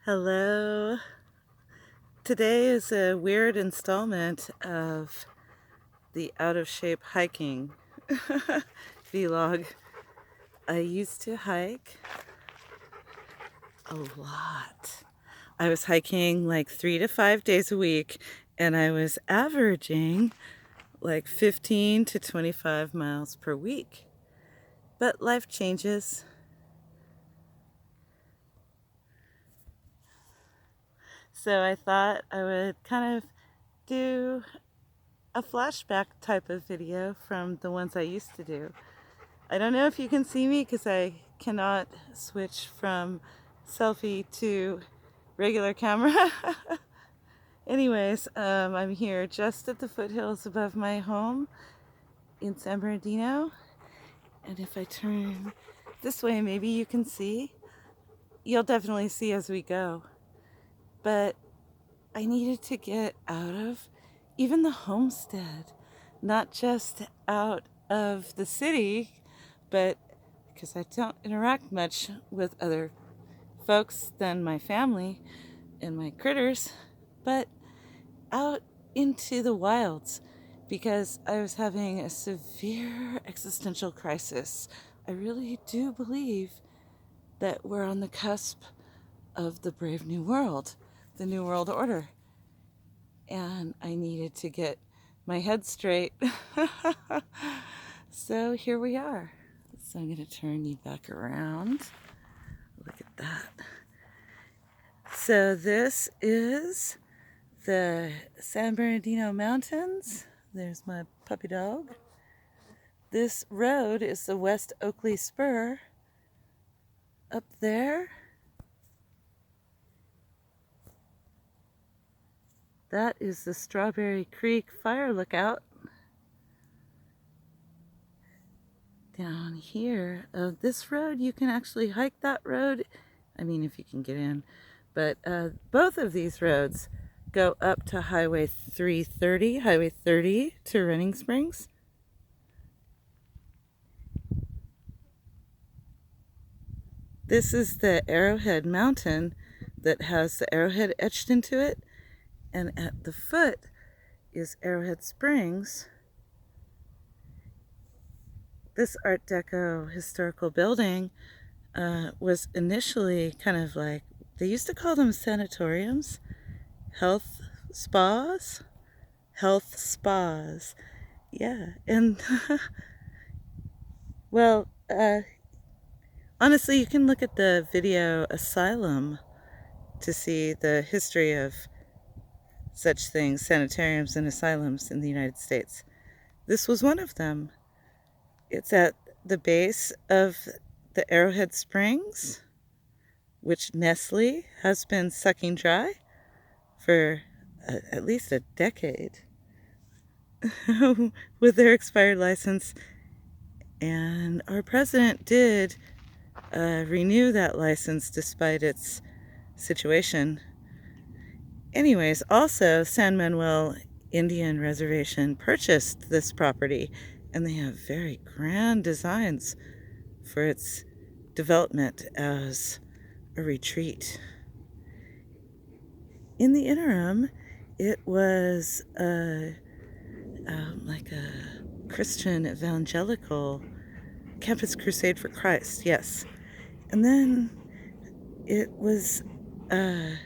Hello. Today is a weird installment of the Out of Shape Hiking vlog. I used to hike a lot. I was hiking like 3 to 5 days a week, and I was averaging like 15 to 25 miles per week. But life changes. So I thought I would kind of do a flashback type of video from the ones I used to do. I don't know if you can see me because I cannot switch from selfie to regular camera. Anyways, I'm here just at the foothills above my home in San Bernardino. And if I turn this way, maybe you can see. You'll definitely see as we go. But I needed to get out of even the homestead, not just out of the city, but because I don't interact much with other folks than my family and my critters, but out into the wilds because I was having a severe existential crisis. I really do believe that we're on the cusp of the brave new world, the New World Order. And I needed to get my head straight. So here we are. So I'm going to turn you back around. Look at that. So this is the San Bernardino Mountains. There's my puppy dog. This road is the West Oakley Spur. Up there, that is the Strawberry Creek Fire Lookout. Down here, this road, you can actually hike that road. I mean, if you can get in. But both of these roads go up to Highway 330, Highway 30 to Running Springs. This is the Arrowhead Mountain that has the arrowhead etched into it. And at the foot is Arrowhead Springs. This Art Deco historical building was initially kind of like, they used to call them sanatoriums, health spas. Yeah, and well, honestly, you can look at the video Asylum to see the history of such things, sanitariums and asylums in the United States. This was one of them. It's at the base of the Arrowhead Springs, which Nestle has been sucking dry for at least a decade with their expired license. And our president did renew that license despite its situation. Anyways, also San Manuel Indian Reservation purchased this property, and they have very grand designs for its development as a retreat. In the interim, it was like a Christian evangelical Campus Crusade for Christ, yes. And then it was a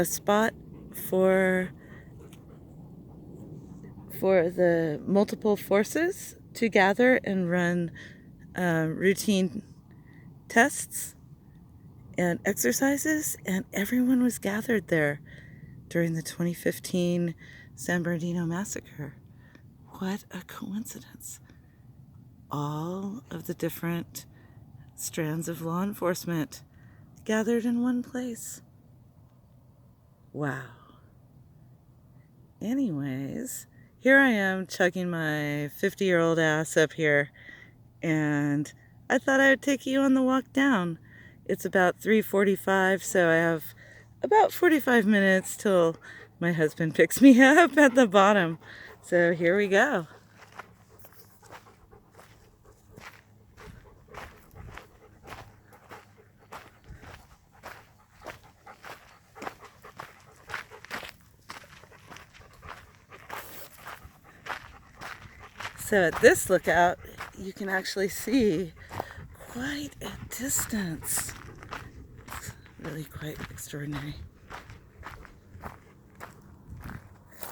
spot for the multiple forces to gather and run routine tests and exercises, and everyone was gathered there during the 2015 San Bernardino massacre. What a coincidence. All of the different strands of law enforcement gathered in one place. Wow. Anyways, here I am chugging my 50-year-old ass up here, and I thought I would take you on the walk down. It's about 3:45, so I have about 45 minutes till my husband picks me up at the bottom. So here we go. So at this lookout, you can actually see quite a distance. It's really quite extraordinary.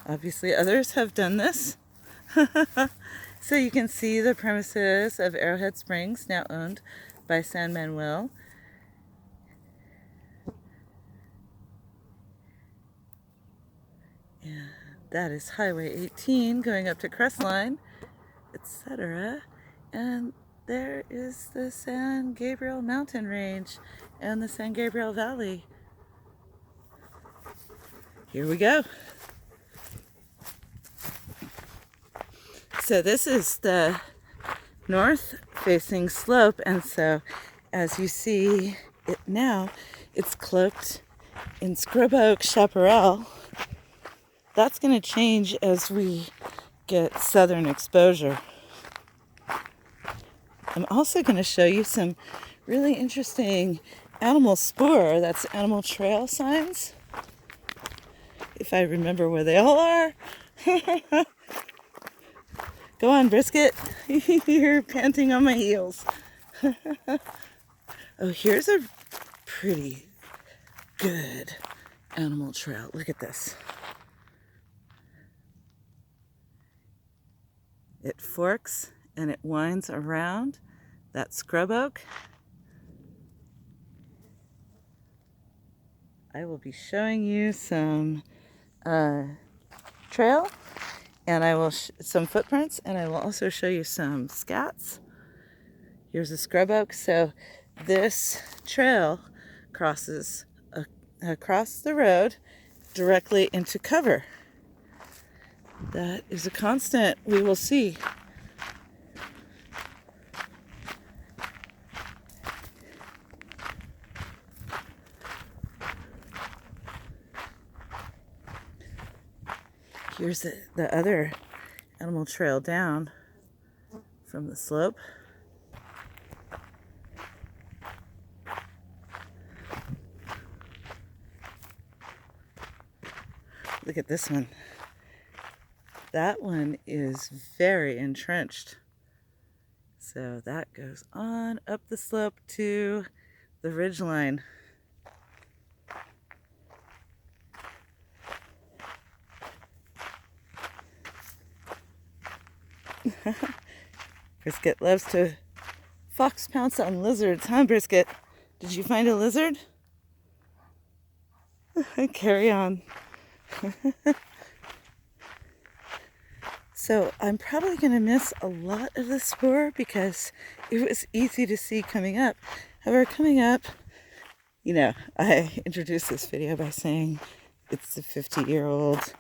Obviously others have done this. So you can see the premises of Arrowhead Springs, now owned by San Manuel. And that is Highway 18 going up to Crestline, etc. And there is the San Gabriel Mountain Range and the San Gabriel Valley. Here we go. So this is the north-facing slope, and so as you see it now, it's cloaked in scrub oak chaparral. That's going to change as we get southern exposure. I'm also going to show you some really interesting animal spoor, that's animal trail signs, if I remember where they all are. Go on, Brisket. You're panting on my heels. Oh, here's a pretty good animal trail. Look at this. It forks and it winds around that scrub oak. I will be showing you some trail, and I will some footprints, and I will also show you some scats. Here's a scrub oak. So this trail crosses across the road directly into cover. That is a constant we will see. Here's the other animal trail down from the slope. Look at this one. That one is very entrenched. So that goes on up the slope to the ridgeline. Brisket loves to fox pounce on lizards, huh, Brisket? Did you find a lizard? Carry on. So I'm probably going to miss a lot of the spoor because it was easy to see coming up. However, coming up, you know, I introduced this video by saying it's a 50-year-old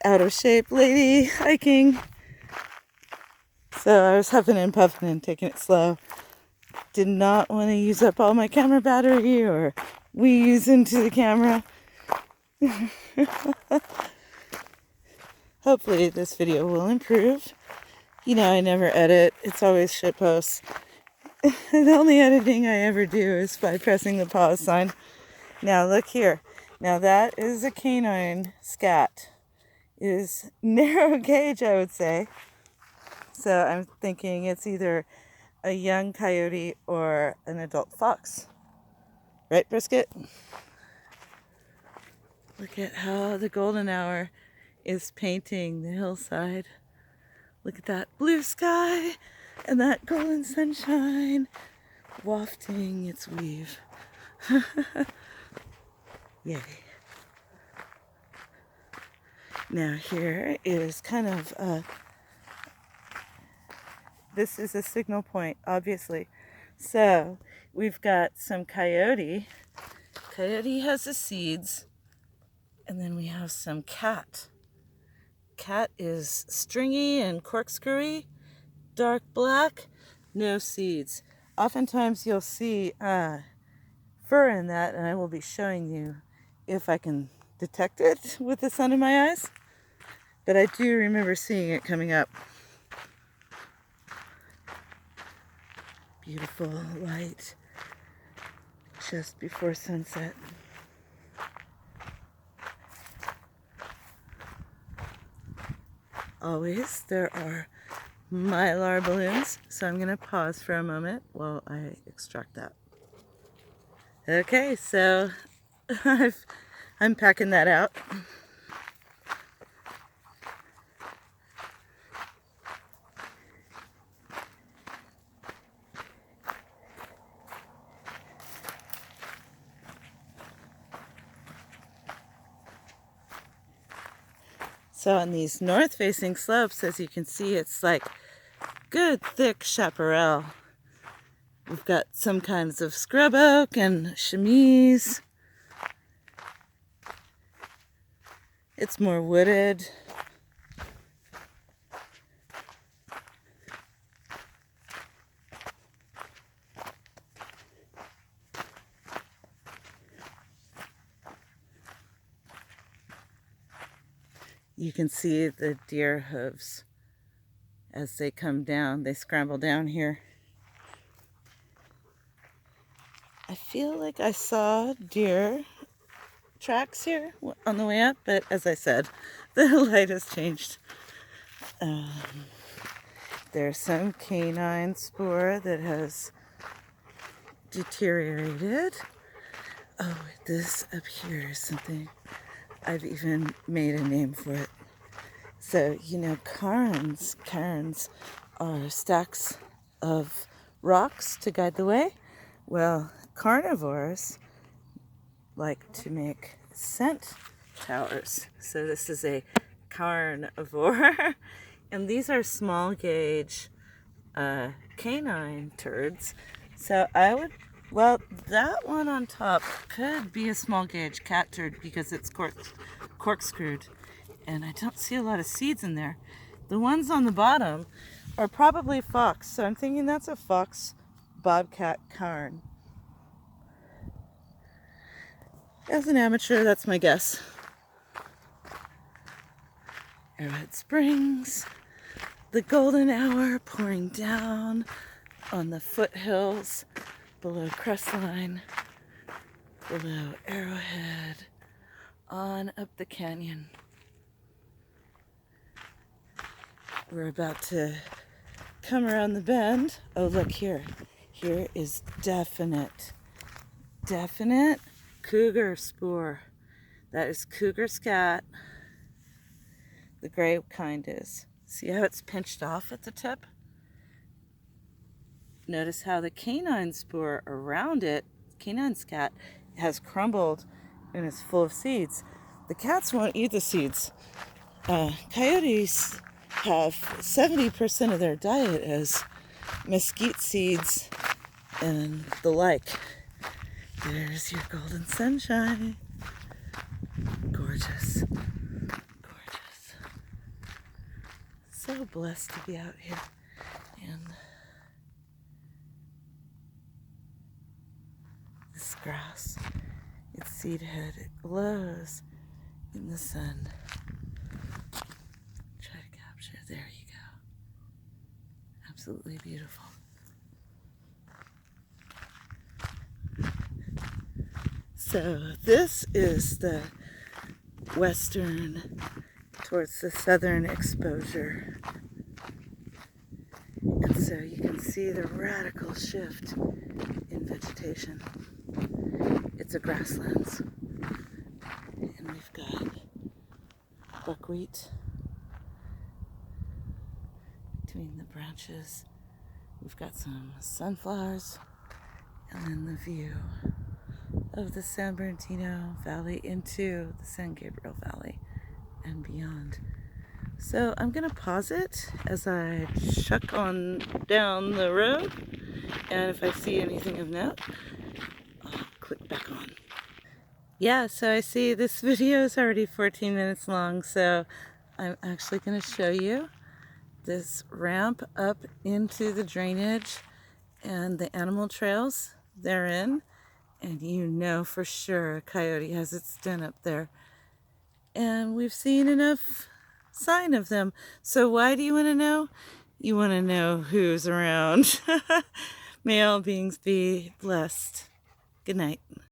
out of shape lady hiking. So I was huffing and puffing and taking it slow. Did not want to use up all my camera battery or wheeze into the camera. Hopefully this video will improve. You know, I never edit. It's always shitposts. The only editing I ever do is by pressing the pause sign. Now look here. Now that is a canine scat. It is narrow gauge, I would say. So I'm thinking it's either a young coyote or an adult fox. Right, Brisket? Look at how the golden hour is painting the hillside. Look at that blue sky and that golden sunshine wafting its weave. Yay. Now here is kind of this is a signal point, obviously. So we've got some coyote. Coyote has the seeds. And then we have some cat. Cat is stringy and corkscrewy, dark black, no seeds. Oftentimes you'll see fur in that, and I will be showing you if I can detect it with the sun in my eyes. But I do remember seeing it coming up. Beautiful light just before sunset. Always there are Mylar balloons. So I'm going to pause for a moment while I extract that. Okay, so I'm packing that out. So on these north-facing slopes, as you can see, it's like good thick chaparral. We've got some kinds of scrub oak and chamise. It's more wooded. You can see the deer hooves as they come down. They scramble down here. I feel like I saw deer tracks here on the way up, but as I said, the light has changed. There's some canine spoor that has deteriorated. Oh, this up here is something I've even made a name for it. So, you know, cairns are stacks of rocks to guide the way. Well, carnivores like to make scent towers. So this is a carnivore. And these are small gauge canine turds. So well, that one on top could be a small gauge cat turd because it's corkscrewed. And I don't see a lot of seeds in there. The ones on the bottom are probably fox. So I'm thinking that's a fox bobcat cairn. As an amateur, that's my guess. Arrowhead Springs, the golden hour pouring down on the foothills below Crestline, below Arrowhead, on up the canyon. We're about to come around the bend. Oh, look here. Here is definite cougar spoor. That is cougar scat. The gray kind is. See how it's pinched off at the tip? Notice how the canine spoor around it, canine scat, has crumbled and is full of seeds. The cats won't eat the seeds. Coyotes have 70% of their diet as mesquite seeds and the like. There's your golden sunshine. Gorgeous. Gorgeous. So blessed to be out here. And this grass, its seed head, it glows in the sun. Try to capture. There you go. Absolutely beautiful. So this is the western towards the southern exposure. And so you can see the radical shift in vegetation. It's a grasslands. And we've got buckwheat between the branches. We've got some sunflowers, and then the view of the San Bernardino Valley into the San Gabriel Valley and beyond. So I'm going to pause it as I chuck on down the road, and if I see anything of note, I'll click back on. Yeah, so I see this video is already 14 minutes long, so I'm actually going to show you this ramp up into the drainage and the animal trails therein. And you know for sure a coyote has its den up there. And we've seen enough sign of them. So why do you want to know? You want to know who's around. May all beings be blessed. Good night.